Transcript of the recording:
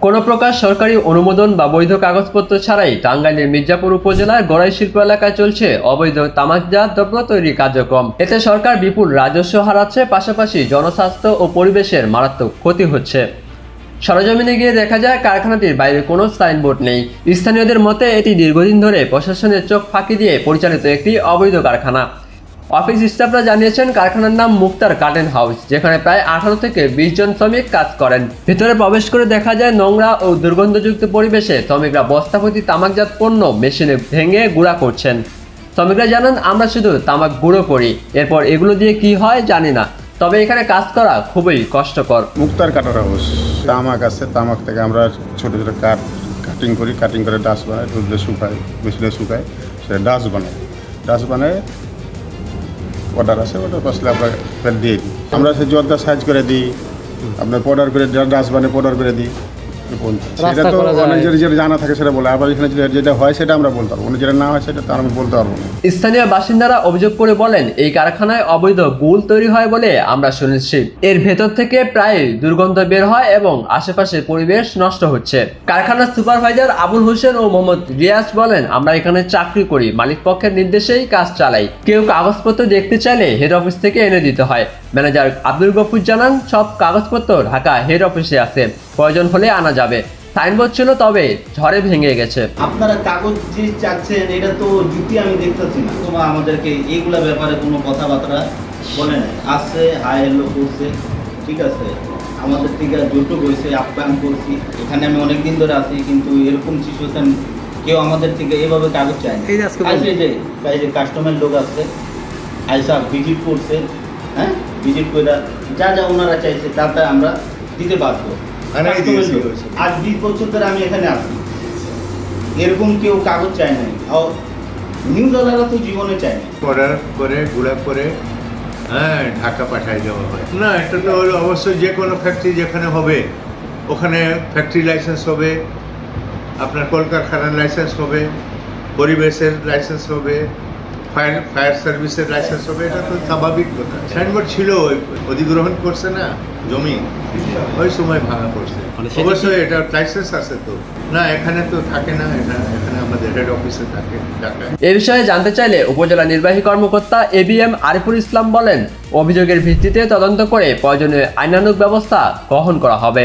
কোনো প্রকার সরকারি অনুমোদন বা বৈধ কাগজপত্র ছাড়াই টাঙ্গাইলের মির্জাপুর উপজেলার গড়াই শিল্প এলাকায় চলছে অবৈধ তামাকজাত দ্রব্য তৈরি কার্যক্রম। এতে সরকার বিপুল রাজস্ব হারাচ্ছে, পাশাপাশি জনস্বাস্থ্য ও পরিবেশের মারাত্মক ক্ষতি হচ্ছে। সরেজমিনে গিয়ে দেখা যায় কারখানাটির বাইরে কোনো সাইনবোর্ড নেই। স্থানীয়দের মতে এটি দীর্ঘদিন ধরে প্রশাসনের চোখ ফাঁকি দিয়ে পরিচালিত একটি অবৈধ কারখানা। অফিস স্টাফরা জানিয়েছেন কারখানার নাম মুক্তার কার্টেন হাউস, যেখানে প্রায় 18 থেকে 20 জন শ্রমিক কাজ করেন। ভিতরে প্রবেশ করে দেখা যায় নোংরা ও দুর্গন্ধযুক্ত পরিবেশে শ্রমিকরা বস্তাভর্তি তামাকজাত পণ্য মেশিনে ভেঙে গুঁড়া করছেন। শ্রমিকরা জানান, আমরা শুধু তামাক গুঁড়ো করি, এরপর এগুলো দিয়ে কি হয় জানি না, তবে এখানে কাজ করা খুবই কষ্টকর। মুক্তার কার্টেন হাউস, তামাক আছে, তামাক থেকে আমরা ছোট ছোট কাটিং করি, কাটিং করে ডাস্ট বানাই, রোদে শুকাই, মেশিনে শুকাই, সেটা ডাস্ট বানায় অর্ডার আছে, অর্ডার বসলে আমরা ফের দিয়ে দিই। আমরা সে জর্দা সাইজ করে দিই, আপনার পাউডার করে ডাস্ট বানিয়ে পাউডার করে দিই। সেটা তো অনেক যেটা জানা থাকে সেটা বলে, আবার এখানে যেটা হয় সেটা আমরা বলতে পারবো, যেটা না হয় সেটা তো আমি বলতে পারবো না। স্থানীয় বাসিন্দারা অভিযোগ করে বলেন, এই কারখানায় অবৈধ গুল তৈরি হয় বলে আমরা শুনেছি। এর ভেতর থেকে প্রায় দুর্গন্ধ বের হয় এবং আশেপাশের পরিবেশ নষ্ট হচ্ছে। কারখানার সুপারভাইজার আবুল হোসেন ও মোহাম্মদ রিয়াজ বলেন, আমরা এখানে চাকরি করি, মালিক পক্ষের নির্দেশেই কাজ চালাই। কেউ কাগজপত্র দেখতে চাইলে হেড অফিস থেকে এনে দিতে হয়। ম্যানেজার আব্দুল গফুর জানান, সব কাগজপত্র ঢাকা হেড অফিসে আছে, প্রয়োজন হলে আনা যাবে। সাইনবোর্ড ছিল, তবে ঝড়ে ভেঙে গেছে। আপনারা কাগজ যে চাচ্ছেন এটা তো যুক্তি আমি দেখতেছি না। তোমার আমাদেরকে এইগুলা ব্যাপারে কোনো কথাবার্তা বলে নাই, আসছে হাই হ্যালো করছে, ঠিক আছে, আমাদের থেকে যৌতুক হয়েছে, আপ্যায়ন করছি। এখানে আমি অনেকদিন ধরে আছি, কিন্তু এরকম সিচুয়েশন কেউ আমাদের থেকে এইভাবে কাগজ চায় না। এই যে কাস্টমার লোক আসছে, আইসা ভিজিট করছে, হ্যাঁ, ভিজিট করে যা যা ওনারা চাইছে তাতে আমরা দিতে বাধ্য। আজ 20 বছর ধরে আমি এখানে আছি, এরকম কেউ কাগজ চায় নাই, নিউজ ওয়ালারা তো জীবনে চায় না। অর্ডার করে গুঁড়া করে ঢাকা পাঠায় দেওয়া হয় না। এটা তো হলো অবশ্যই যে কোনো ফ্যাক্টরি যেখানে হবে ওখানে ফ্যাক্টরি লাইসেন্স হবে, আপনার কলকারখানার লাইসেন্স হবে, পরিবেশের লাইসেন্স হবে, ফায়ার সার্ভিসের লাইসেন্স হবে, এটা তো স্বাভাবিক কথা। সাইনবোর্ড ছিল, অধিগ্রহণ করছে না জমি, ওই সময় ভাঙা পড়ছে। অবশ্যই এটা লাইসেন্স আছে তো না, এখানে তো থাকে না, এখানে আমাদের হেড অফিসে থাকে ঢাকায়। এ বিষয়ে জানতে চাইলে উপজেলা নির্বাহী কর্মকর্তা ABM আরিফুল ইসলাম বলেন, অভিযোগের ভিত্তিতে তদন্ত করে প্রয়োজনীয় আইনানুগ ব্যবস্থা গ্রহণ করা হবে।